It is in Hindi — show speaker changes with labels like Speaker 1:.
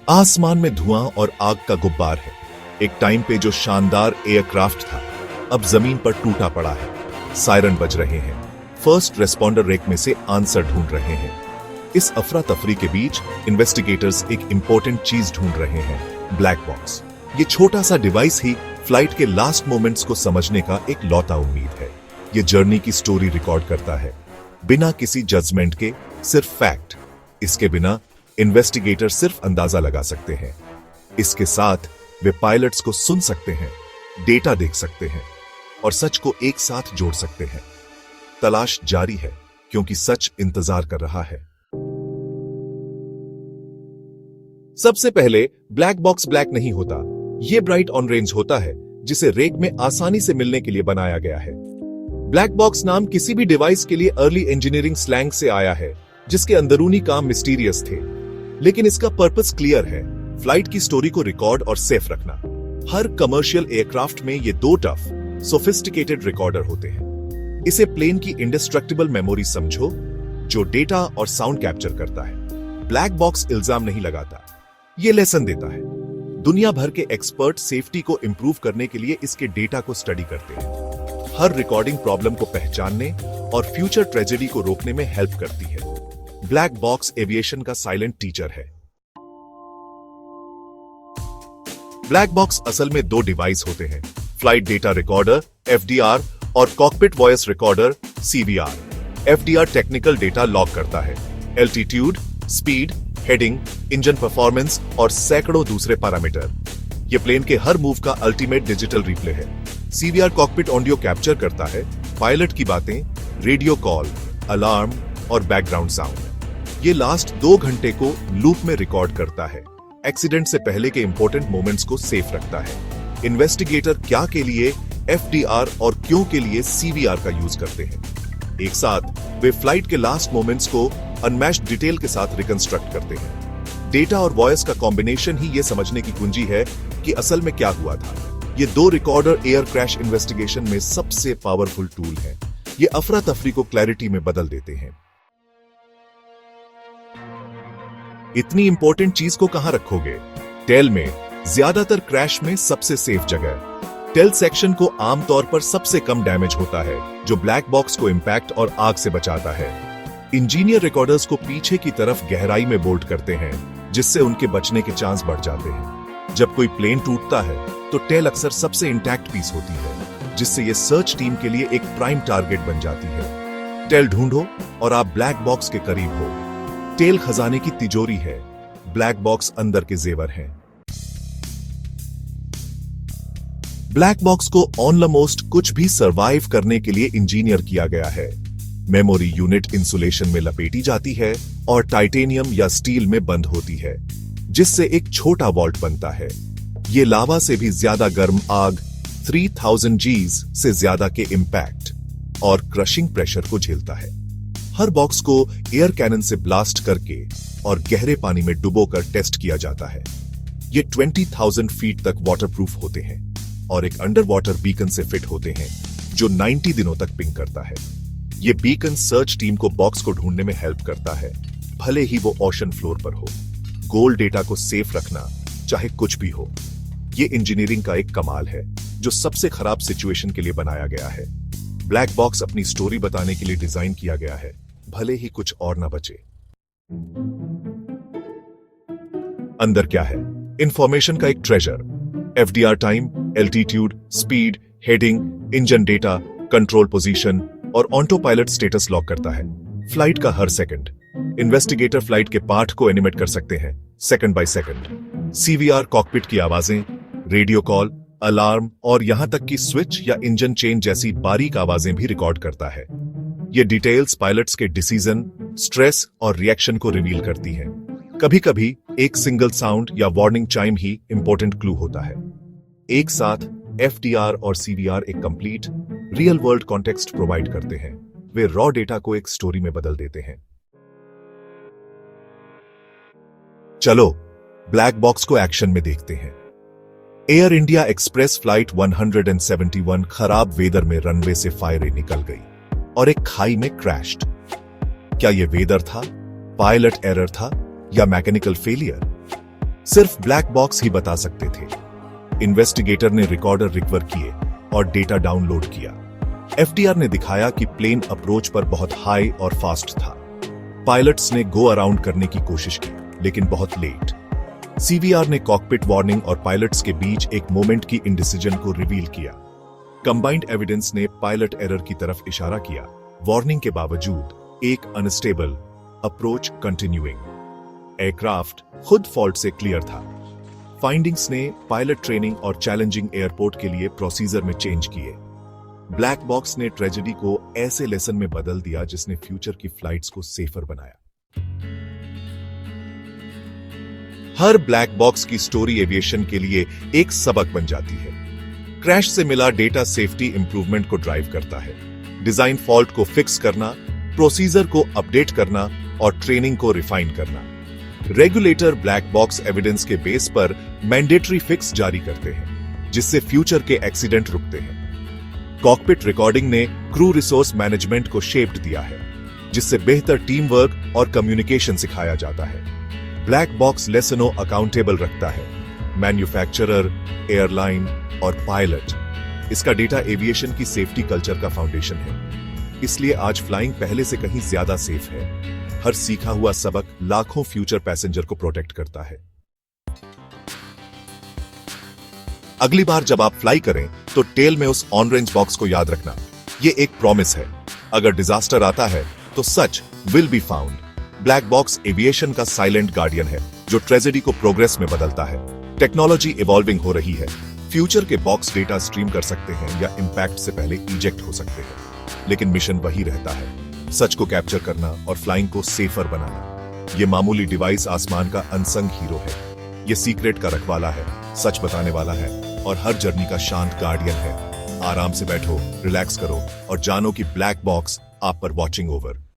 Speaker 1: आसमान में धुआं और आग का गुब्बार है। एक टाइम पे जो शानदार एयरक्राफ्ट था, अब जमीन पर टूटा पड़ा है। सायरन बज रहे हैं। फर्स्ट रेस्पॉन्डर रेक में से आंसर ढूंढ रहे हैं। इस अफरा तफरी के बीच इन्वेस्टिगेटर्स एक इंपॉर्टेंट चीज ढूंढ रहे हैं, ब्लैक बॉक्स। ये छोटा सा डिवाइस ही फ्लाइट के लास्ट मोमेंट्स को समझने का एक लौता उम्मीद है। ये जर्नी की स्टोरी रिकॉर्ड करता है, बिना किसी जजमेंट के, सिर्फ फैक्ट। इसके बिना इन्वेस्टिगेटर सिर्फ अंदाजा लगा सकते हैं। इसके साथ वे पायलट्स को सुन सकते हैं, डेटा देख सकते हैं और सच को एक साथ जोड़ सकते हैं। तलाश जारी है, क्योंकि सच इंतजार कर रहा है। सबसे पहले, ब्लैक बॉक्स ब्लैक नहीं होता। यह ब्राइट ऑरेंज होता है, जिसे रेक में आसानी से मिलने के लिए बनाया गया है। ब्लैक बॉक्स नाम किसी भी डिवाइस के लिए अर्ली इंजीनियरिंग स्लैंग से आया है, जिसके अंदरूनी काम मिस्टीरियस थे। लेकिन इसका पर्पस क्लियर है, फ्लाइट की स्टोरी को रिकॉर्ड और सेफ रखना। हर कमर्शियल एयरक्राफ्ट में ये दो टफ, सोफिस्टिकेटेड रिकॉर्डर होते हैं। इसे प्लेन की इंडिस्ट्रक्टिबल मेमोरी समझो, जो डेटा और साउंड कैप्चर करता है। ब्लैक बॉक्स इल्जाम नहीं लगाता, ये लेसन देता है। दुनिया भर के एक्सपर्ट सेफ्टी को इंप्रूव करने के लिए इसके डेटा को स्टडी करते हैं। हर रिकॉर्डिंग प्रॉब्लम को पहचानने और फ्यूचर ट्रेजेडी को रोकने में हेल्प करती है। ब्लैक बॉक्स एविएशन का साइलेंट टीचर है। ब्लैक बॉक्स असल में दो डिवाइस होते हैं, फ्लाइट डेटा रिकॉर्डर एफडीआर और cockpit voice recorder CVR. FDR technical data log करता है, altitude, speed, heading, engine performance और सैकड़ों दूसरे पैरामीटर। यह प्लेन के हर मूव का अल्टीमेट डिजिटल रिप्ले है। सीवीआर कॉकपिट ऑडियो कैप्चर करता है, पायलट की बातें, रेडियो कॉल, अलार्म और बैकग्राउंड साउंड। ये लास्ट 2 घंटे को लूप में रिकॉर्ड करता है। एक्सीडेंट से पहले के इंपॉर्टेंट मोमेंट्स को सेफ रखता है। इन्वेस्टिगेटर क्या के लिए एफडीआर और क्यों के लिए सीवीआर का यूज करते हैं। एक साथ वे फ्लाइट के लास्ट मोमेंट्स को अनमैच्ड डिटेल के साथ रिकंस्ट्रक्ट करते हैं। डेटा और वॉइस का कॉम्बिनेशन ही यह समझने की कुंजी है कि असल में क्या हुआ था। ये दो रिकॉर्डर एयर क्रैश इन्वेस्टिगेशन में सबसे पावरफुल टूल है। ये अफरा तफरी को क्लैरिटी में बदल देते हैं। इतनी इंपॉर्टेंट चीज को कहां रखोगे? टेल में। ज्यादातर क्रैश में सबसे सेफ जगह। टेल सेक्शन को आमतौर पर सबसे कम डैमेज होता है, जो ब्लैक बॉक्स को इंपैक्ट और आग से बचाता है। इंजीनियर रिकॉर्डर्स को पीछे की तरफ गहराई में बोल्ट करते हैं, जिससे उनके बचने के चांस बढ़ जाते हैं। जब कोई प्लेन टूटता है, तो टेल अक्सर सबसे इंटैक्ट पीस होती है, जिससे यह सर्च टीम के लिए एक प्राइम टारगेट बन जाती है। टेल ढूंढो और आप ब्लैक बॉक्स के करीब हो। टेल खजाने की तिजोरी है, ब्लैक बॉक्स अंदर के जेवर हैं। ब्लैक बॉक्स को ऑलमोस्ट कुछ भी सरवाइव करने के लिए इंजीनियर किया गया है। मेमोरी यूनिट इंसुलेशन में लपेटी जाती है और टाइटेनियम या स्टील में बंद होती है, जिससे एक छोटा वॉल्ट बनता है। ये लावा से भी ज्यादा गर्म आग, 3000 Gs से ज्यादा के इंपैक्ट और क्रशिंग प्रेशर को झेलता है। हर बॉक्स को एयर कैनन से ब्लास्ट करके और गहरे पानी में डुबोकर टेस्ट किया जाता है। ये 20,000 फीट तक वाटरप्रूफ होते हैं और एक अंडर वाटर बीकन से फिट होते हैं, जो 90 दिनों तक पिंग करता है। ये बीकन सर्च टीम को बॉक्स को ढूंढने में हेल्प करता है, भले ही वो ओशन फ्लोर पर हो। गोल्ड डेटा को सेफ रखना, चाहे कुछ भी हो, ये इंजीनियरिंग का एक कमाल है, जो सबसे खराब सिचुएशन के लिए बनाया गया है। ब्लैक बॉक्स अपनी स्टोरी बताने के लिए डिजाइन किया गया है, भले ही कुछ और ना बचे। अंदर क्या है? इंफॉर्मेशन का एक treasure. FDR time, altitude, speed, heading, engine data, control position और ऑटो पायलट स्टेटस लॉक करता है। फ्लाइट का हर सेकंड। इन्वेस्टिगेटर फ्लाइट के पार्ट को एनिमेट कर सकते हैं, second by second. CVR cockpit की आवाजें, रेडियो कॉल, अलार्म और यहां तक कि स्विच या इंजन चेन जैसी बारीक आवाजें भी रिकॉर्ड करता है। ये डिटेल्स पायलट्स के डिसीजन, स्ट्रेस और रिएक्शन को रिवील करती हैं। कभी कभी एक सिंगल साउंड या वार्निंग चाइम ही इंपॉर्टेंट क्लू होता है। एक साथ एफडीआर और सीवीआर एक complete real world context provide करते हैं। वे रॉ डेटा को एक स्टोरी में बदल देते हैं। चलो ब्लैक बॉक्स को एक्शन में देखते हैं। एयर इंडिया एक्सप्रेस फ्लाइट 171 खराब वेदर में रनवे से फायरे निकल गई और एक खाई में क्रैश्ड। क्या यह वेदर था, पायलट एरर था या मैकेनिकल फेलियर? सिर्फ ब्लैक बॉक्स ही बता सकते थे। इन्वेस्टिगेटर ने रिकॉर्डर रिकवर किए और डेटा डाउनलोड किया। एफडीआर ने दिखाया कि प्लेन अप्रोच पर बहुत हाई और फास्ट था। पायलट्स ने गो अराउंड करने की कोशिश की, लेकिन बहुत लेट। सीवीआर ने कॉकपिट वार्निंग और पायलट्स के बीच एक मोमेंट की इंडिसीजन को रिवील किया। कंबाइंड एविडेंस ने पायलट एरर की तरफ इशारा किया। वार्निंग के बावजूद एक अनस्टेबल अप्रोच कंटिन्यूइंग। एयरक्राफ्ट खुद फॉल्ट से क्लियर था। फाइंडिंग्स ने पायलट ट्रेनिंग और चैलेंजिंग एयरपोर्ट के लिए प्रोसीजर में चेंज किए। ब्लैक बॉक्स ने ट्रेजेडी को ऐसे लेसन में बदल दिया जिसने फ्यूचर की फ्लाइट्स को सेफर बनाया। हर ब्लैक बॉक्स की स्टोरी एविएशन के लिए एक सबक बन जाती है। क्रैश से मिला डेटा सेफ्टी इंप्रूवमेंट को ड्राइव करता है। डिजाइन फॉल्ट को फिक्स करना, प्रोसीजर को अपडेट करना और ट्रेनिंग को रिफाइन करना। रेगुलेटर ब्लैक बॉक्स एविडेंस के बेस पर मैंडेटरी फिक्स जारी करते हैं, जिससे फ्यूचर के एक्सीडेंट रुकते हैं। कॉकपिट रिकॉर्डिंग ने क्रू रिसोर्स मैनेजमेंट को शेप्ड दिया है, जिससे बेहतर टीम वर्क और कम्युनिकेशन सिखाया जाता है। ब्लैक बॉक्स लेसनों अकाउंटेबल रखता है, मैन्युफैक्चरर, एयरलाइन और पायलट। इसका डेटा एविएशन की सेफ्टी कल्चर का फाउंडेशन है। इसलिए आज फ्लाइंग पहले से कहीं ज्यादा सेफ है। हर सीखा हुआ सबक लाखों फ्यूचर पैसेंजर को प्रोटेक्ट करता है। अगली बार जब आप फ्लाई करें तो टेल में उस ऑन रेंज बॉक्स को याद रखना। ये एक प्रॉमिस है। अगर डिजास्टर आता है तो such will be found. Black box aviation का साइलेंट गार्डियन है, जो ट्रेजेडी को प्रोग्रेस में बदलता है। टेक्नोलॉजी इवॉल्विंग हो रही है। फ्यूचर के बॉक्स डेटा स्ट्रीम कर सकते हैं या इंपैक्ट से पहले इजेक्ट हो सकते हैं, लेकिन मिशन वही रहता है, सच को कैप्चर करना और फ्लाइंग को सेफर बनाना। ये मामूली डिवाइस आसमान का अनसंग हीरो है। ये सीक्रेट का रखवाला है, सच बताने वाला है और हर जर्नी का शांत गार्डियन है। आराम से बैठो, रिलैक्स करो और जानो कि ब्लैक बॉक्स आप पर वॉचिंग ओवर।